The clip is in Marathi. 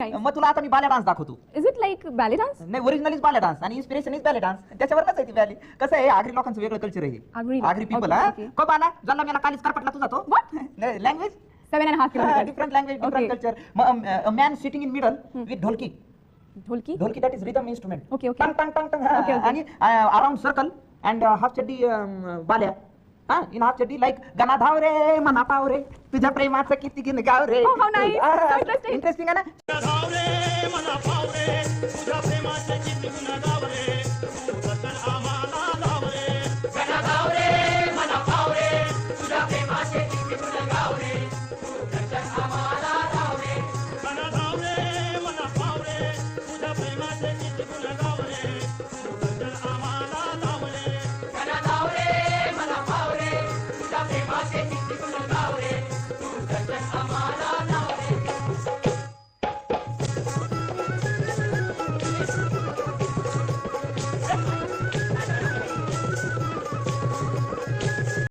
नाईस. मग तुला आता मी बाल्या डान्स दाखवतो. Is it like ballet dance? नाही, ओरिजिनल इज बाल्या डान्स आणि इन्स्पिरेशन इज बॅले डान्स. त्याच्यावर कसं आहे ती बॅली, कसं आहे आगरी लोकांचं वेगळं कल्चर आहे. आगरी पीपल. को बाला जल्ला मेला कालीच करपटला तुझा तो language 7.5 kilometre. Different language different culture. Man sitting in middle with dholki. Dholki that is rhythm instrument. Okay. टंग टंग टंग टंग. आणि अराउंड सर्कल अँड हाफ चड्डी बाल्या. इन हाफ चड्डी लाईक गणा धाव रे मना पाव रे तुझ्या प्रेमाचं किती गिन गाव रे. Oh, how nice. So interesting. Interesting आहे ना. धाव रे मना पाव रे तुझ्या प्रेमाचे किती गुण गाव रे तू दर्शन आम्हाला धाव रे. गणा धाव रे मना पाव रे तुझ्या प्रेमाचे किती गुण गाव रे तू दर्शन आम्हाला धाव रे. गणा धाव रे मना पाव रे तुझ्या प्रेमाचे किती गुण गाव रे तू दर्शन आम्हाला धाव रे. गणा धाव रे मना पाव रे तुझ्या प्रेमाचे किती गुण गाव रे तू दर्शन आम्हाला धाव रे.